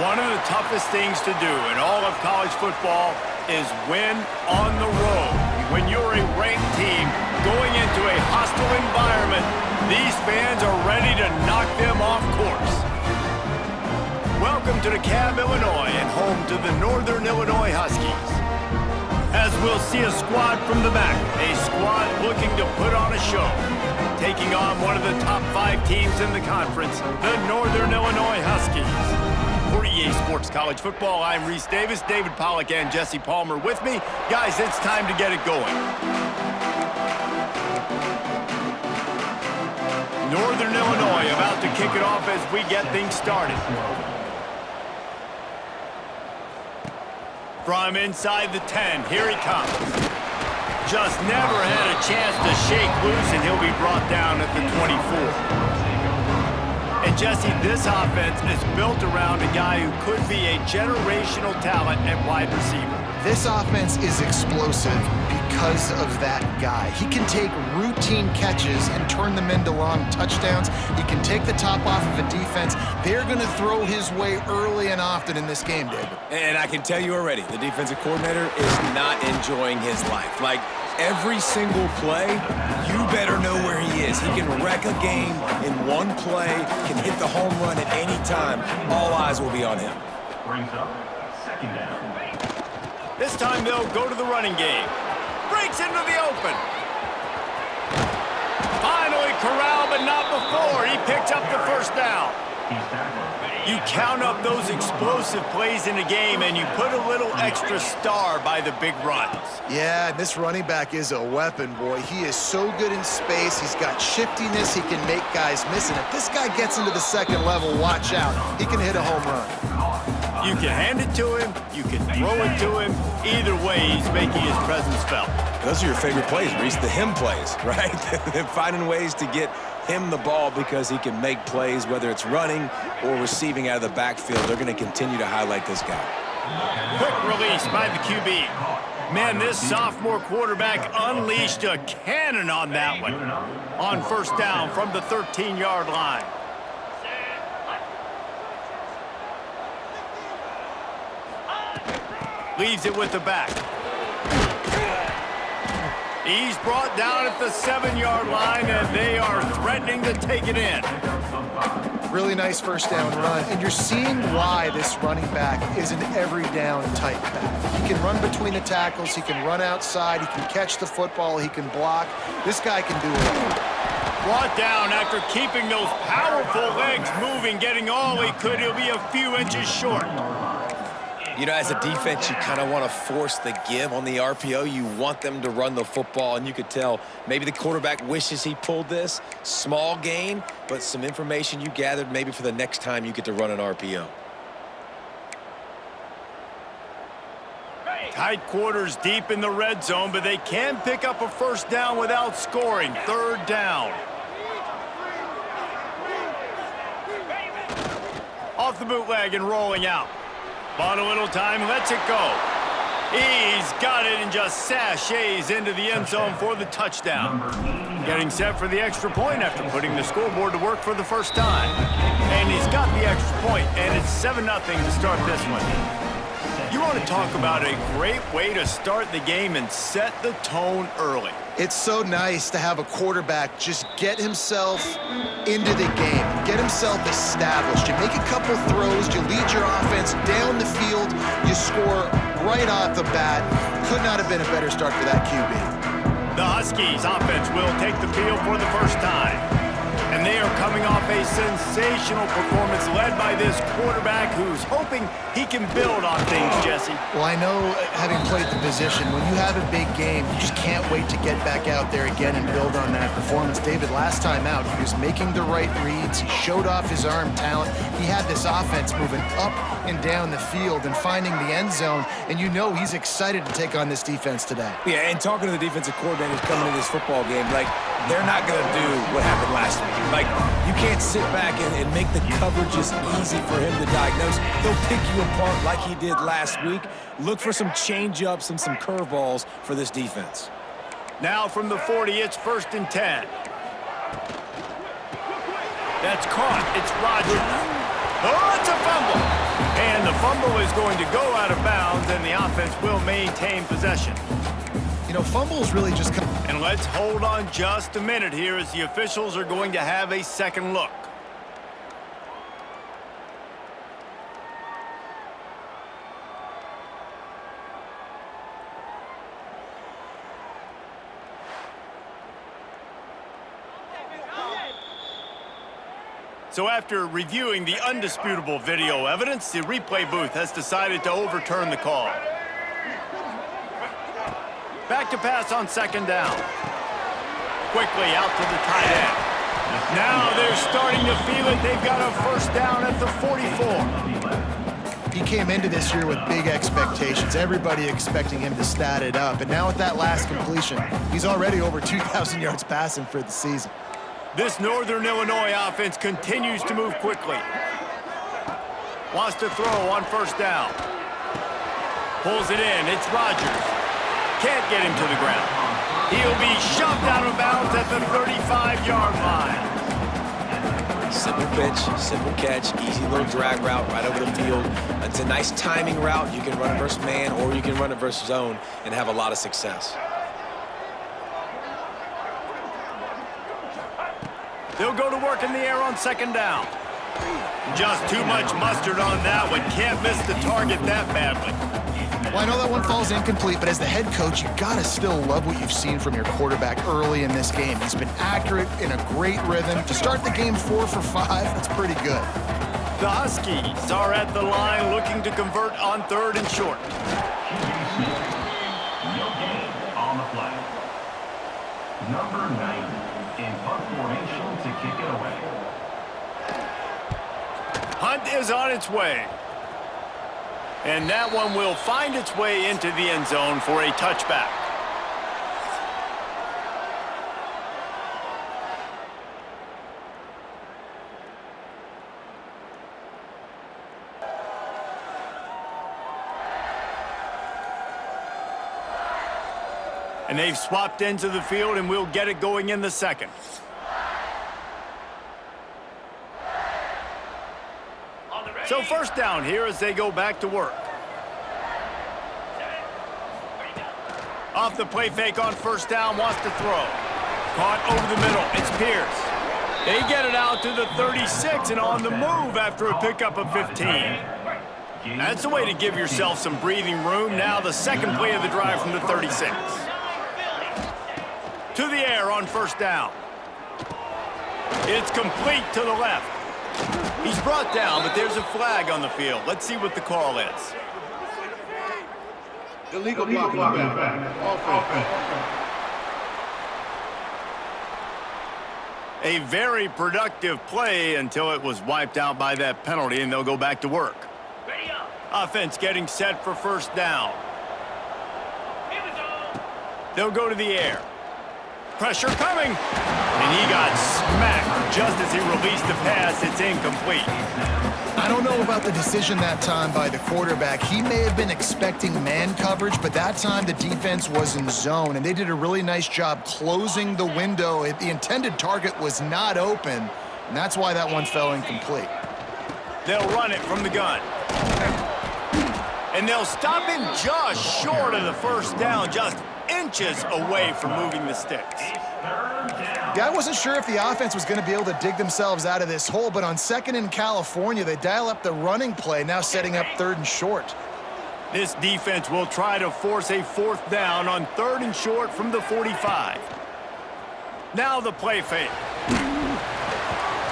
One of the toughest things to do in all of college football is win on the road. When you're a ranked team going into a hostile environment, these fans are ready to knock them off course. Welcome to DeKalb, Illinois, and home to the Northern Illinois Huskies. As we'll see a squad from the back, a squad looking to put on a show. Taking on one of the top 5 teams in the conference, the Northern Illinois Huskies. For EA Sports College Football, I'm Reese Davis, David Pollack, and Jesse Palmer with me. Guys, it's time to get it going. Northern Illinois about to kick it off as we get things started. From inside the 10, here he comes. Just never had a chance to shake loose, and he'll be brought down at the 24. And Jesse, this offense is built around a guy who could be a generational talent at wide receiver. This offense is explosive because of that guy. He can take routine catches and turn them into long touchdowns. He can take the top off of a defense. They're going to throw his way early and often in this game, David. And I can tell you already, the defensive coordinator is not enjoying his life. Like, every single play, you better know where he is. He can wreck a game in one play, can hit the home run at any time. All eyes will be on him. Brings up second down. This time they'll go to the running game. Breaks into the open. Finally corralled, but not before. He picks up the first down. You count up those explosive plays in a game, and you put a little extra star by the big runs. Yeah, this running back is a weapon, boy. He is so good in space. He's got shiftiness. He can make guys miss. And if this guy gets into the second level, watch out. He can hit a home run. You can hand it to him. You can throw it to him. Either way, he's making his presence felt. Those are your favorite plays, Reese, the him plays, right? They're finding ways to get him the ball because he can make plays, whether it's running or receiving out of the backfield. They're going to continue to highlight this guy. Quick release by the QB. Man, this sophomore quarterback unleashed a cannon on that one. On first down from the 13-yard line. Leaves it with the back. He's brought down at the 7-yard line, and they are threatening to take it in. Really nice first down run, and you're seeing why this running back is an every down type back. He can run between the tackles, he can run outside, he can catch the football, he can block. This guy can do it. Brought down after keeping those powerful legs moving, getting all he could. He'll be a few inches short. You know, as a defense, you kind of want to force the give on the RPO. You want them to run the football, and you could tell maybe the quarterback wishes he pulled this. Small gain, but some information you gathered maybe for the next time you get to run an RPO. Tight quarters deep in the red zone, but they can pick up a first down without scoring. Third down. Off the bootleg and rolling out. Bought a little time, lets it go. He's got it and just sashays into the end zone for the touchdown. Getting set for the extra point after putting the scoreboard to work for the first time. And he's got the extra point, and it's 7-0 to start this one. You want to talk about a great way to start the game and set the tone early. It's so nice to have a quarterback just get himself into the game, get himself established. You make a couple throws, you lead your offense down the field, you score right off the bat. Could not have been a better start for that QB. The Huskies offense will take the field for the first time. And they are coming off a sensational performance led by this quarterback who's hoping he can build on things, Jesse. Well, I know, having played the position, when you have a big game, you just can't wait to get back out there again and build on that performance. David, last time out, he was making the right reads. He showed off his arm talent. He had this offense moving up and down the field and finding the end zone. And you know he's excited to take on this defense today. Yeah, and talking to the defensive coordinators coming into this football game, like, they're not going to do what happened last week. Like, you can't sit back and make the coverages easy for him to diagnose. He'll pick you apart like he did last week. Look for some change-ups and some curveballs for this defense. Now from the 40, it's 1st and 10. That's caught. It's Rogers. Oh, it's a fumble. And the fumble is going to go out of bounds, and the offense will maintain possession. You know, fumbles really just come. And let's hold on just a minute here as the officials are going to have a second look. So after reviewing the undisputable video evidence, the replay booth has decided to overturn the call. Back to pass on second down. Quickly out to the tight end. Now they're starting to feel it. They've got a first down at the 44. He came into this year with big expectations. Everybody expecting him to stat it up. And now with that last completion, he's already over 2,000 yards passing for the season. This Northern Illinois offense continues to move quickly. Wants to throw on first down. Pulls it in. It's Rodgers. Can't get him to the ground. He'll be shoved out of bounds at the 35-yard line. Simple pitch, simple catch, easy little drag route right over the field. It's a nice timing route. You can run it versus man or you can run it versus zone and have a lot of success. They'll go to work in the air on second down. Just too much mustard on that one. Can't miss the target that badly. Well, I know that one falls incomplete, but as the head coach, you gotta still love what you've seen from your quarterback early in this game. He's been accurate, in a great rhythm. To start the game 4 for 5, that's pretty good. The Huskies are at the line looking to convert on third and short. No gain on the play. Number 90 in punt formation to kick it away. Hunt is on its way. And that one will find its way into the end zone for a touchback. And they've swapped into the field, and we'll get it going in the second. So first down here as they go back to work. Off the play fake on first down, wants to throw. Caught over the middle, it's Pierce. They get it out to the 36 and on the move after a pickup of 15. That's the way to give yourself some breathing room. Now the second play of the drive from the 36. To the air on first down. It's complete to the left. He's brought down, but there's a flag on the field. Let's see what the call is. Illegal blocking back. Offense. A very productive play until it was wiped out by that penalty, and they'll go back to work. Offense getting set for first down. They'll go to the air. Pressure coming. And he got smacked just as he released the pass. It's incomplete. I don't know about the decision that time by the quarterback. He may have been expecting man coverage, but that time the defense was in zone, and they did a really nice job closing the window. The intended target was not open, and that's why that one fell incomplete. They'll run it from the gun. And they'll stop him just short of the first down, just inches away from moving the sticks. Yeah, I wasn't sure if the offense was going to be able to dig themselves out of this hole, but on second in California, they dial up the running play, now setting up third and short. This defense will try to force a fourth down on third and short from the 45. Now the play fake.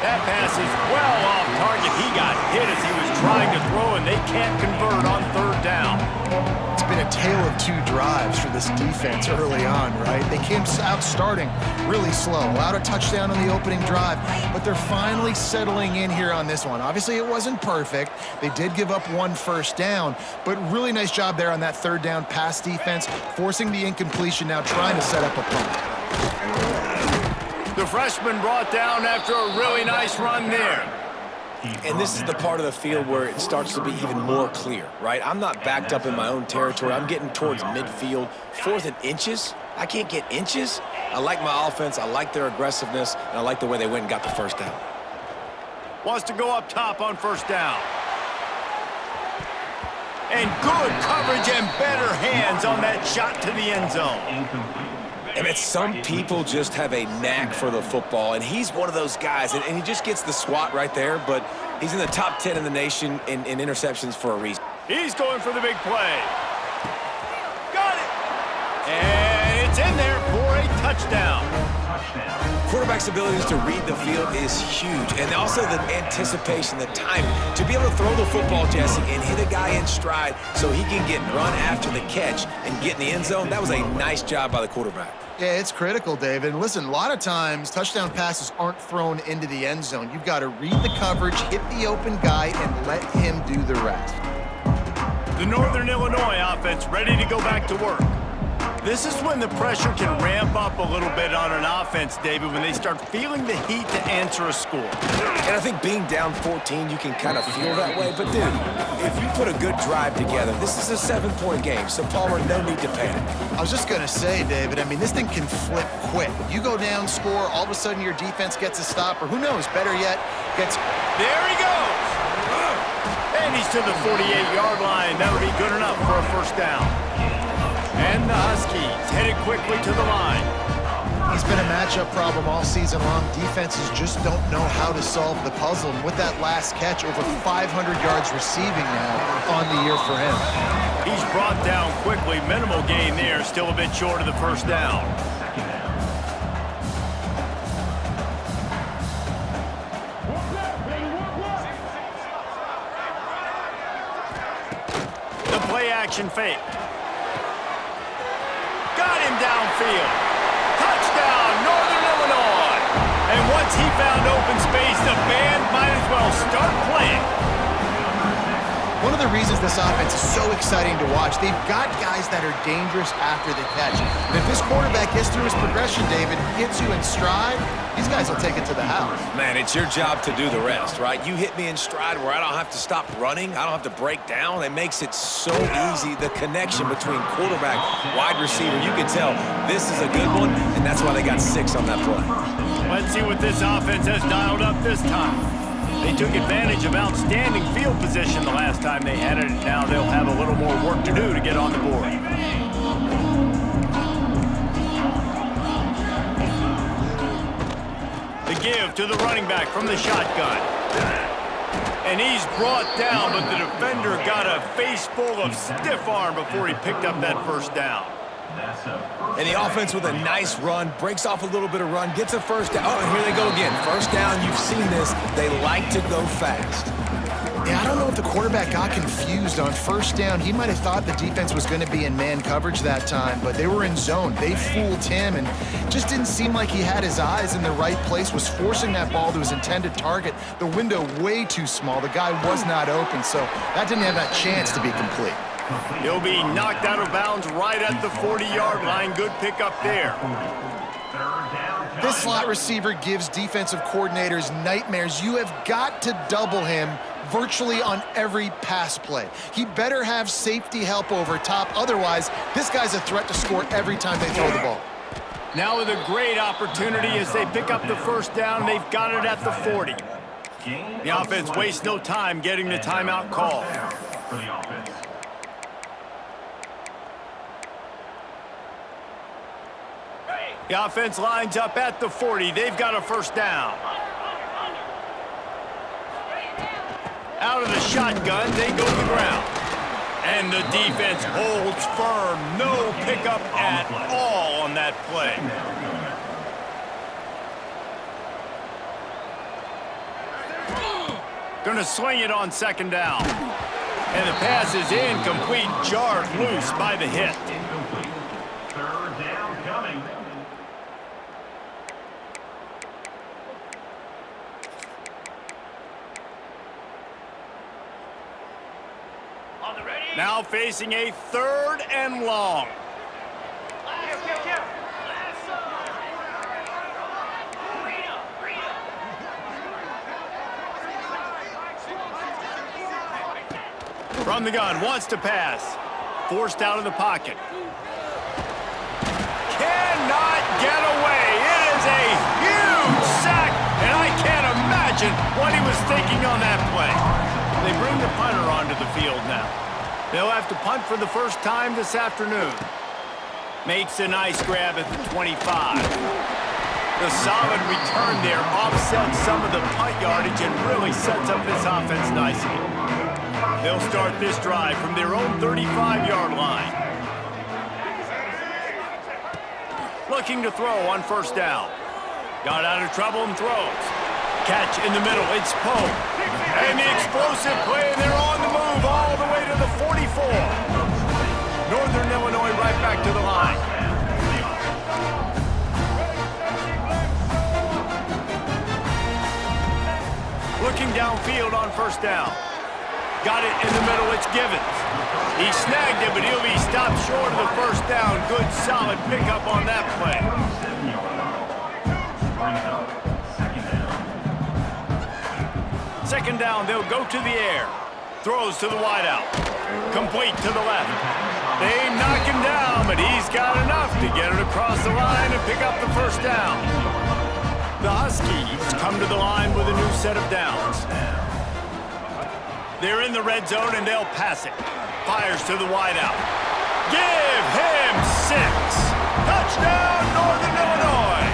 That pass is well off target. He got hit as he was trying to throw, and they can't convert on third down. It's been a tale of two drives for this defense early on, right? They came out starting really slow, allowed a touchdown on the opening drive, but they're finally settling in here on this one. Obviously, it wasn't perfect. They did give up one first down, but really nice job there on that third down pass defense, forcing the incompletion, now trying to set up a punt. The freshman brought down after a really nice run there. And this is the part of the field where it starts to be even more clear, right? I'm not backed up in my own territory. I'm getting towards midfield. Fourth and inches? I can't get inches. I like my offense. I like their aggressiveness. And I like the way they went and got the first down. Wants to go up top on first down. And good coverage and better hands on that shot to the end zone. And some people just have a knack for the football, and he's one of those guys, and he just gets the swat right there, but he's in the top 10 in the nation in interceptions for a reason. He's going for the big play. Got it. And it's in there for a touchdown. Quarterback's abilities to read the field is huge, and also the anticipation, the timing. To be able to throw the football, Jesse, and hit a guy in stride so he can get run after the catch and get in the end zone, that was a nice job by the quarterback. Yeah, it's critical, David. Listen, a lot of times touchdown passes aren't thrown into the end zone. You've got to read the coverage, hit the open guy, and let him do the rest. The Northern Illinois offense ready to go back to work. This is when the pressure can ramp up a little bit on an offense, David, when they start feeling the heat to answer a score. And I think being down 14, you can kind of feel that way. But, dude, if you put a good drive together, this is a 7-point game, so, Palmer, no need to panic. I was just going to say, David, I mean, this thing can flip quick. You go down, score, all of a sudden your defense gets a stop, or who knows, better yet, gets... There he goes! And he's to the 48-yard line. That'll be good enough for a first down. And the Huskies headed quickly to the line. He's been a matchup problem all season long. Defenses just don't know how to solve the puzzle. And with that last catch, over 500 yards receiving now on the year for him. He's brought down quickly. Minimal gain there. Still a bit short of the first down. The play-action fake. Got him downfield. Touchdown, Northern Illinois. And once he found open space, the band might as well start playing. One of the reasons this offense is so exciting to watch, they've got guys that are dangerous after the catch. And if this quarterback gets through his progression, David, hits you in stride, these guys will take it to the house. Man, it's your job to do the rest, right? You hit me in stride where I don't have to stop running. I don't have to break down. It makes it so easy, the connection between quarterback, wide receiver. You can tell this is a good one, and that's why they got 6 on that play. Let's see what this offense has dialed up this time. They took advantage of outstanding field position the last time they had it, and now they'll have a little more work to do to get on the board. The give to the running back from the shotgun. And he's brought down, but the defender got a face full of stiff arm before he picked up that first down. And the offense with a nice run, breaks off a little bit of run, gets a first down. Oh, and here they go again. First down, you've seen this. They like to go fast. Yeah, I don't know if the quarterback got confused on first down. He might have thought the defense was going to be in man coverage that time, but they were in zone. They fooled him and just didn't seem like he had his eyes in the right place, was forcing that ball to his intended target. The window way too small. The guy was not open, so that didn't have that chance to be complete. He'll be knocked out of bounds right at the 40-yard line. Good pickup there. This slot receiver gives defensive coordinators nightmares. You have got to double him virtually on every pass play. He better have safety help over top. Otherwise, this guy's a threat to score every time they throw the ball. Now with a great opportunity as they pick up the first down. They've got it at the 40. The offense wastes no time getting the timeout call. The offense lines up at the 40. They've got a first down. Out of the shotgun, they go to the ground. And the defense holds firm. No pickup at all on that play. Gonna swing it on second down. And the pass is incomplete, jarred loose by the hit. Third down coming. Now facing a 3rd and long. From the gun, wants to pass. Forced out of the pocket. Cannot get away. It is a huge sack, and I can't imagine what he was thinking on that play. They bring the punter onto the field now. They'll have to punt for the first time this afternoon. Makes a nice grab at the 25. The solid return there offsets some of the punt yardage and really sets up this offense nicely. They'll start this drive from their own 35-yard line. Looking to throw on first down. Got out of trouble and throws. Catch in the middle, it's Poe. And the explosive play, and they're on the move all the way to the 44. Northern Illinois right back to the line. Looking downfield on first down. Got it in the middle, it's Givens. He snagged it, but he'll be stopped short of the first down. Good, solid pickup on that play. Second down, they'll go to the air. Throws to the wideout. Complete to the left. They knock him down, but he's got enough to get it across the line and pick up the first down. The Huskies come to the line with a new set of downs. They're in the red zone, and they'll pass it. Fires to the wideout. Give him 6. Touchdown, Northern Illinois.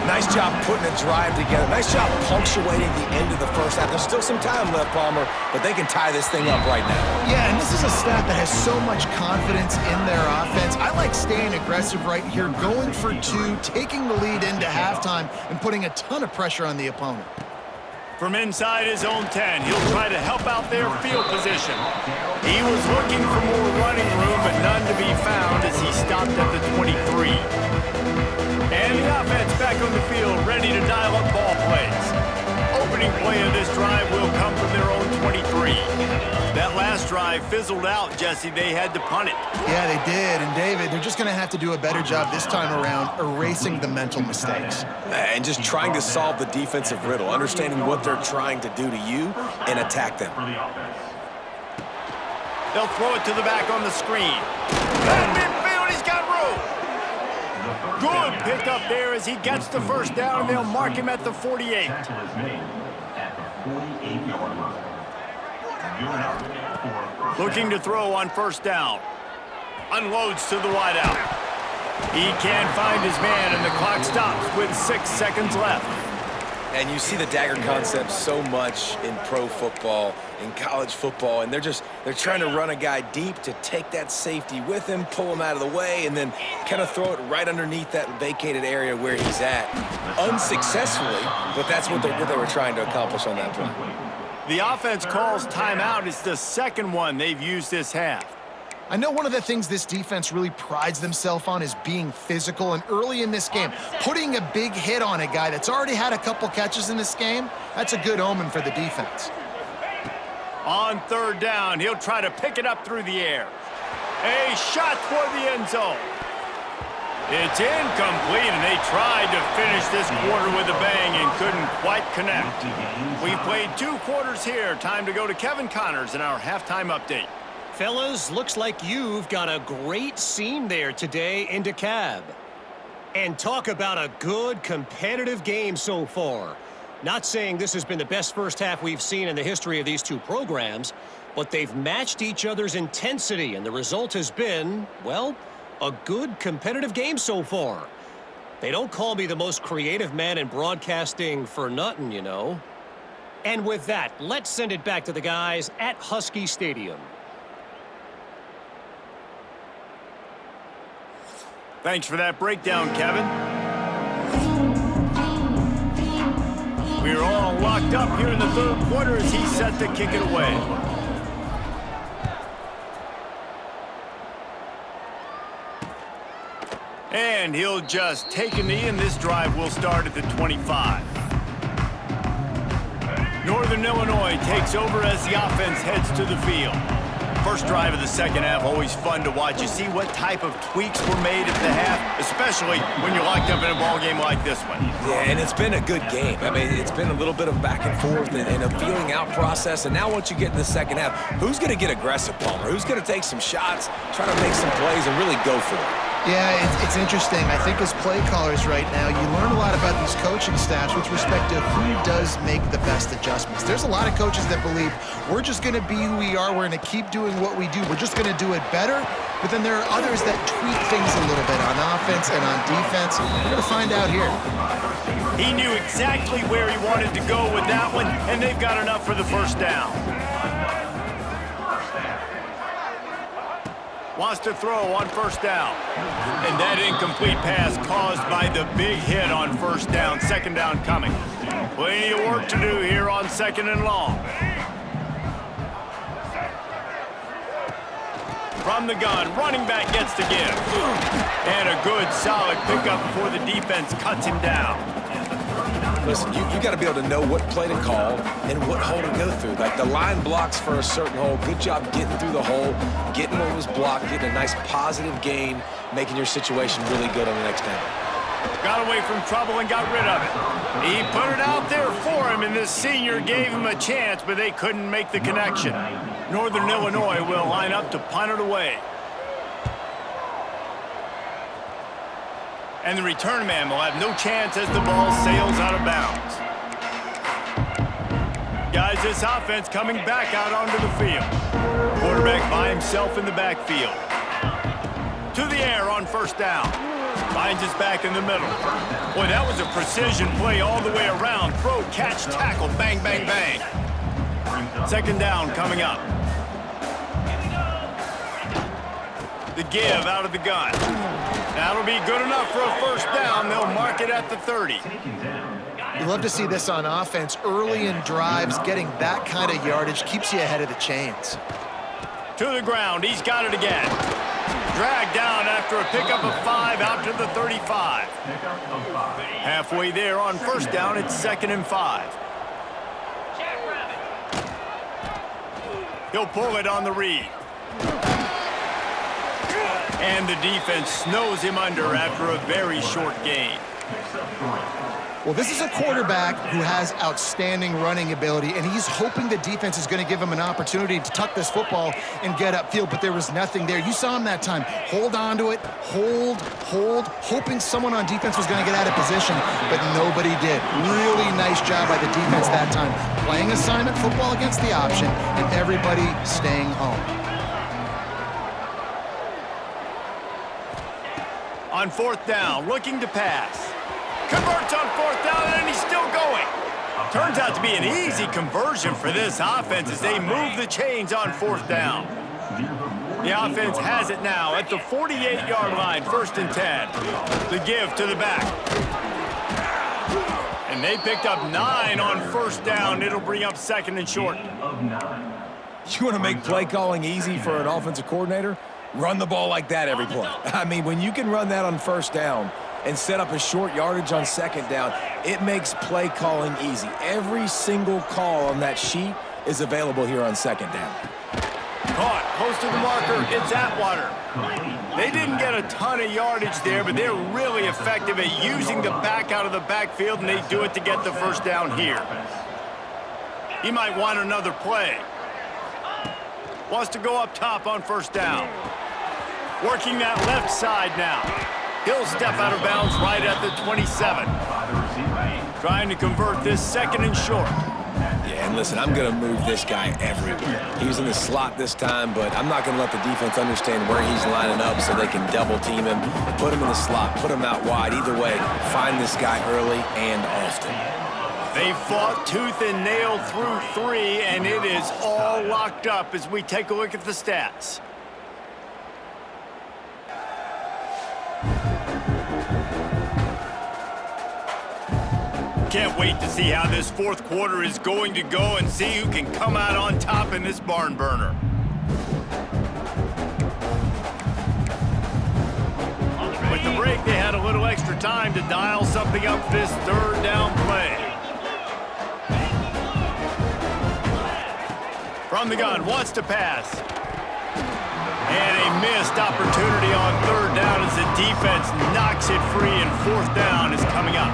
Nice job putting a drive together. Nice job punctuating the end of the first half. There's still some time left, Palmer, but they can tie this thing up right now. Yeah, and this is a staff that has so much confidence in their offense. I like staying aggressive right here, going for 2, taking the lead into halftime, and putting a ton of pressure on the opponent. From inside his own 10, he'll try to help out their field position. He was looking for more running room, but none to be found as he stopped at the 23. And the offense back on the field, ready to dial up ball plays. Opening play of this drive will come from their own 23. That last drive fizzled out, Jesse. They had to punt it. Yeah, they did. And, David, they're just going to have to do a better job this time around erasing the mental mistakes. And just trying to solve the defensive riddle, understanding what they're trying to do to you and attack them. They'll throw it to the back on the screen. And midfield, he's got room. Good pickup there as he gets the first down, and they'll mark him at the 48. Looking to throw on first down. Unloads to the wideout. He can't find his man, and the clock stops with 6 seconds left. And you see the dagger concept so much in pro football, in college football, and they're trying to run a guy deep to take that safety with him, pull him out of the way, and then kind of throw it right underneath that vacated area where he's at. Unsuccessfully, but that's what they were trying to accomplish on that play. The offense calls timeout. It's the second one they've used this half. I know one of the things this defense really prides themselves on is being physical, and early in this game, putting a big hit on a guy that's already had a couple catches in this game, that's a good omen for the defense. On third down, he'll try to pick it up through the air. A shot toward the end zone. It's incomplete, and they tried to finish this quarter with a bang and couldn't quite connect. We've played 2 quarters here. Time to go to Kevin Connors in our halftime update. Fellas, looks like you've got a great scene there today in DeKalb. And talk about a good competitive game so far. Not saying this has been the best first half we've seen in the history of these 2 programs, but they've matched each other's intensity, and the result has been, well, a good competitive game so far. They don't call me the most creative man in broadcasting for nothing, you know. And with that, let's send it back to the guys at Husky Stadium. Thanks for that breakdown, Kevin. We're all locked up here in the third quarter as he's set to kick it away. And he'll just take a knee, and this drive will start at the 25. Northern Illinois takes over as the offense heads to the field. First drive of the second half, always fun to watch. You see what type of tweaks were made at the half, especially when you're locked up in a ball game like this one. Yeah, and it's been a good game. I mean, it's been a little bit of back and forth and a feeling out process. And now once you get in the second half, who's going to get aggressive, Palmer? Who's going to take some shots, try to make some plays, and really go for it? Yeah, it's interesting. I think as play callers right now, you learn a lot about these coaching staffs with respect to who does make the best adjustments. There's a lot of coaches that believe we're just going to be who we are. We're going to keep doing what we do. We're just going to do it better. But then there are others that tweak things a little bit on offense and on defense. We're going to find out here. He knew exactly where he wanted to go with that one, and they've got enough for the first down. Wants to throw on first down. And that incomplete pass caused by the big hit on first down. Second down coming. Plenty of work to do here on second and long. From the gun, running back gets the give. And a good, solid pickup before the defense cuts him down. Listen, you got to be able to know what play to call and what hole to go through. Like the line blocks for a certain hole. Good job getting through the hole, getting what was blocked, getting a nice positive gain, making your situation really good on the next down. Got away from trouble and got rid of it. He put it out there for him, and this senior gave him a chance, but they couldn't make the connection. Northern Illinois will line up to punt it away. And the return man will have no chance as the ball sails out of bounds. Guys, this offense coming back out onto the field. Quarterback by himself in the backfield. To the air on first down. Finds his back in the middle. Boy, that was a precision play all the way around. Throw, catch, tackle, bang, bang, bang. Second down coming up. The give out of the gun. That'll be good enough for a first down. They'll mark it at the 30. You love to see this on offense. Early in drives, getting that kind of yardage keeps you ahead of the chains. To the ground. He's got it again. Dragged down after a pickup of 5 out to the 35. Halfway there on first down, it's 2nd and 5. He'll pull it on the read. And the defense snows him under after a very short gain. Well, this is a quarterback who has outstanding running ability, and he's hoping the defense is going to give him an opportunity to tuck this football and get upfield, but there was nothing there. You saw him that time. Hold on to it, hold, hoping someone on defense was going to get out of position, but nobody did. Really nice job by the defense that time. Playing assignment football against the option, and everybody staying home. On fourth down, looking to pass. Converts on fourth down, and he's still going. Turns out to be an easy conversion for this offense as they move the chains on fourth down. The offense has it now at the 48-yard line, 1st and 10. The give to the back. And they picked up 9 on first down. It'll bring up 2nd and short. You want to make play calling easy for an offensive coordinator? Run the ball like that every play. I mean, when you can run that on first down and set up a short yardage on second down, it makes play calling easy. Every single call on that sheet is available here on second down. Caught, close to the marker, it's Atwater. They didn't get a ton of yardage there, but they're really effective at using the back out of the backfield, and they do it to get the first down here. He might want another play. Wants to go up top on first down. Working that left side now. He'll step out of bounds right at the 27. Trying to convert this 2nd and short. Yeah, and listen, I'm going to move this guy everywhere. He was in the slot this time, but I'm not going to let the defense understand where he's lining up so they can double team him, put him in the slot, put him out wide. Either way, find this guy early and often. They fought tooth and nail through 3, and it is all locked up as we take a look at the stats. Can't wait to see how this 4th quarter is going to go and see who can come out on top in this barn burner. With the break, they had a little extra time to dial something up for this 3rd down play. From the gun, wants to pass. And a missed opportunity on 3rd down as the defense knocks it free, and 4th down is coming up.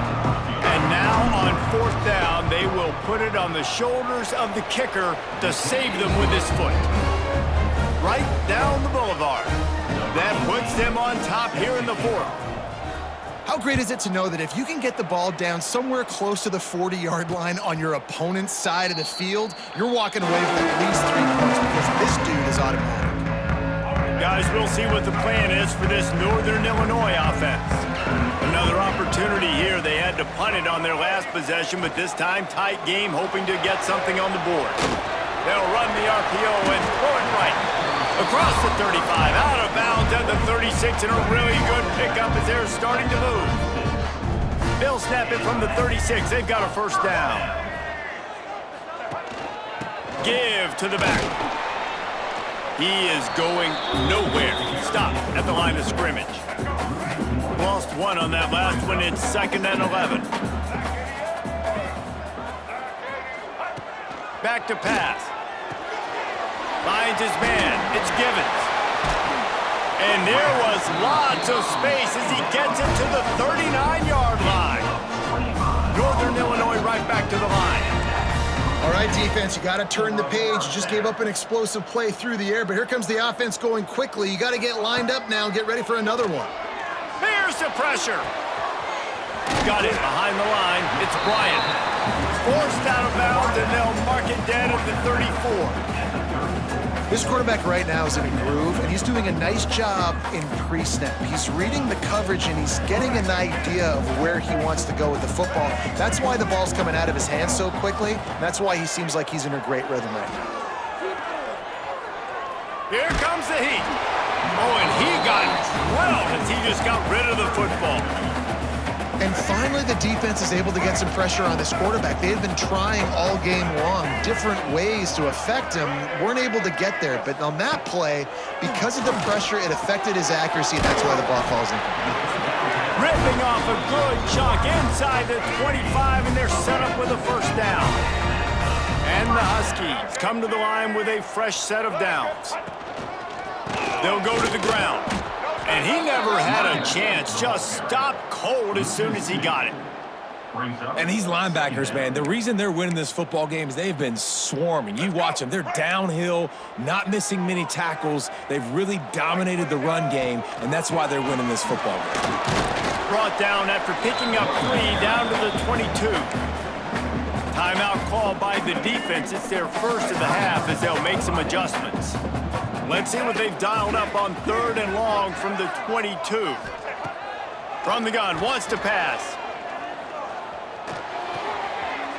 And now on 4th down, they will put it on the shoulders of the kicker to save them with his foot. Right down the boulevard. That puts them on top here in the fourth. How great is it to know that if you can get the ball down somewhere close to the 40-yard line on your opponent's side of the field, you're walking away with at least 3 points because this dude is automatic. Guys, we'll see what the plan is for this Northern Illinois offense. Another opportunity here. They had to punt it on their last possession, but this time tight game, hoping to get something on the board. They'll run the RPO and throw it right. Across the 35, out of bounds at the 36, and a really good pickup as they're starting to move. They'll snap it from the 36. They've got a first down. Give to the back. He is going nowhere. Stop at the line of scrimmage. Lost one on that last one. It's 2nd and 11. Back to pass. Finds his man. It's Givens. And there was lots of space as he gets it to the 39-yard line. Northern Illinois right back to the line. All right, defense, you got to turn the page. You just gave up an explosive play through the air, but here comes the offense going quickly. You got to get lined up now and get ready for another one. Here's the pressure. Got it behind the line. It's Bryant. Forced out of bounds, and they'll mark it dead at the 34. This quarterback right now is in a groove, and he's doing a nice job in pre-snap. He's reading the coverage, and he's getting an idea of where he wants to go with the football. That's why the ball's coming out of his hands so quickly. That's why he seems like he's in a great rhythm right now. Here comes the heat. Oh, and he got drilled as he just got rid of the football. And finally, the defense is able to get some pressure on this quarterback. They had been trying all game long different ways to affect him, weren't able to get there. But on that play, because of the pressure, it affected his accuracy, and that's why the ball falls in. Ripping off a good chunk inside the 25, and they're set up with a first down. And the Huskies come to the line with a fresh set of downs. They'll go to the ground. And he never had a chance. Just stopped cold as soon as he got it. And these linebackers, man, the reason they're winning this football game is they've been swarming. You watch them. They're downhill, not missing many tackles. They've really dominated the run game, and that's why they're winning this football game. Brought down after picking up 3 down to the 22. Timeout called by the defense. It's their first of the half as they'll make some adjustments. Let's see what they've dialed up on 3rd and long from the 22. From the gun, wants to pass.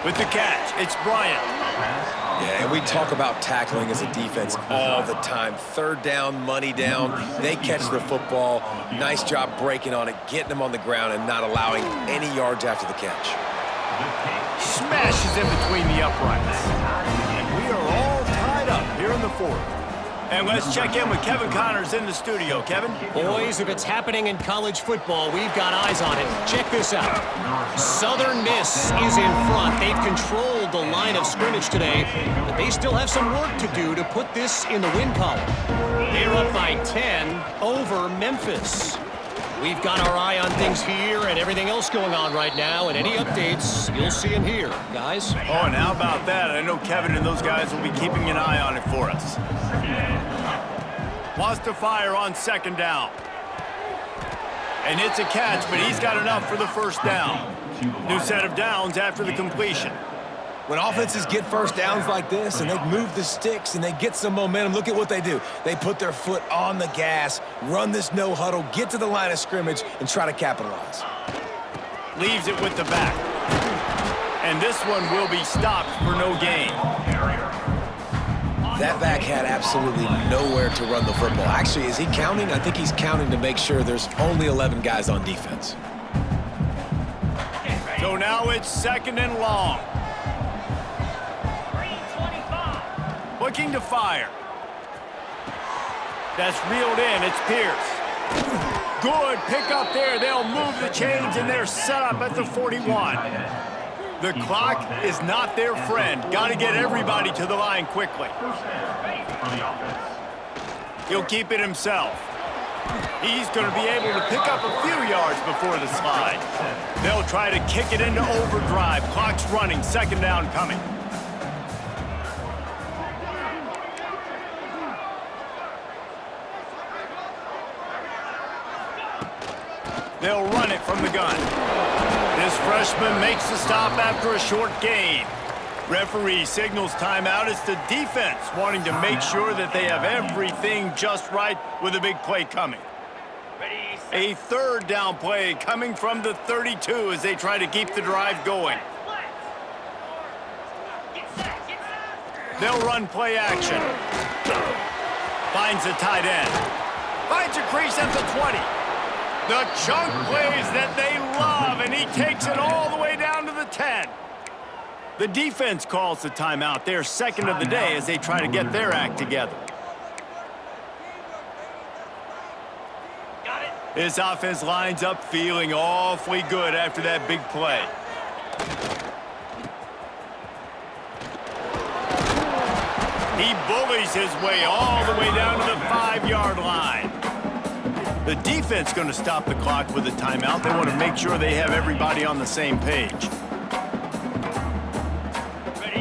With the catch, it's Bryant. Yeah, and we talk about tackling as a defense all the time. 3rd down, money down. They catch the football. Nice job breaking on it, getting them on the ground, and not allowing any yards after the catch. Smashes in between the uprights. And we are all tied up here in the 4th. And let's check in with Kevin Connors in the studio. Kevin? Boys, if it's happening in college football, we've got eyes on it. Check this out. Southern Miss is in front. They've controlled the line of scrimmage today, but they still have some work to do to put this in the win column. They're up by 10 over Memphis. We've got our eye on things here and everything else going on right now, and any updates you'll see in here, guys. Oh, and how about that? I know Kevin and those guys will be keeping an eye on it for us. Wants to fire on 2nd down. And it's a catch, but he's got enough for the first down. New set of downs after the completion. When offenses get first downs like this and they move the sticks and they get some momentum, look at what they do. They put their foot on the gas, run this no huddle, get to the line of scrimmage, and try to capitalize. Leaves it with the back. And this one will be stopped for no gain. That back had absolutely nowhere to run the football. Actually, is he counting? I think he's counting to make sure there's only 11 guys on defense. So now it's 2nd and long. Looking to fire. That's reeled in. It's Pierce. Good pick up there. They'll move the chains, and they're set up at the 41. The clock is not their friend. Got to get everybody to the line quickly. He'll keep it himself. He's going to be able to pick up a few yards before the slide. They'll try to kick it into overdrive. Clock's running. 2nd down coming. They'll run it from the gun. This freshman makes the stop after a short gain. Referee signals timeout. It's the defense wanting to make sure that they have everything just right with a big play coming. A third down play coming from the 32 as they try to keep the drive going. They'll run play action. Finds the tight end. Finds a crease at the 20. The chunk plays that they love, and he takes it all the way down to the 10. The defense calls the timeout. They're second of the day as they try to get their act together. This offense lines up feeling awfully good after that big play. He bullies his way all the way down to the 5-yard line. The defense going to stop the clock with a timeout. They want to make sure they have everybody on the same page.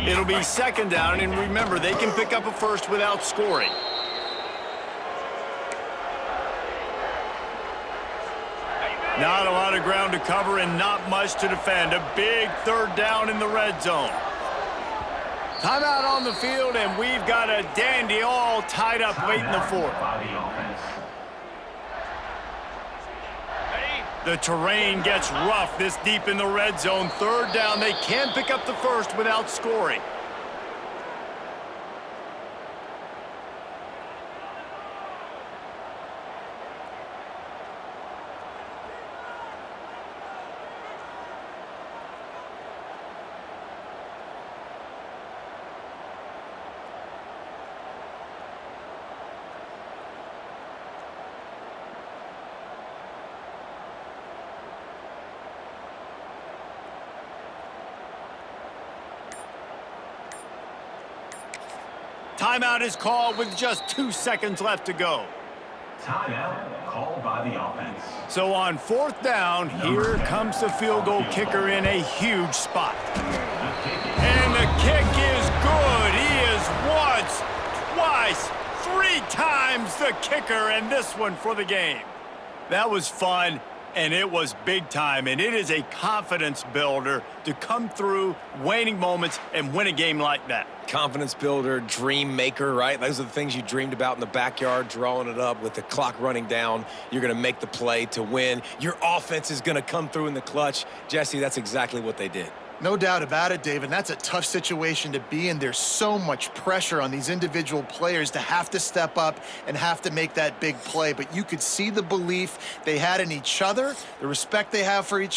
It'll be second down, and remember, they can pick up a first without scoring. Not a lot of ground to cover and not much to defend. A big third down in the red zone. Timeout on the field, and we've got a dandy all tied up late in the fourth. The terrain gets rough this deep in the red zone. Third down, they can pick up the first without scoring. Timeout is called with just 2 seconds left to go. Timeout called by the offense. So on fourth down, here comes the field goal kicker in a huge spot. And the kick is good. He is once, twice, 3 times the kicker, and this one for the game. That was fun, and it was big time, and it is a confidence builder to come through waning moments and win a game like that. Confidence builder, dream maker, right? Those are the things you dreamed about in the backyard, drawing it up with the clock running down. You're going to make the play to win. Your offense is going to come through in the clutch. Jesse, that's exactly what they did. No doubt about it, David. That's a tough situation to be in. There's so much pressure on these individual players to have to step up and have to make that big play. But you could see the belief they had in each other, the respect they have for each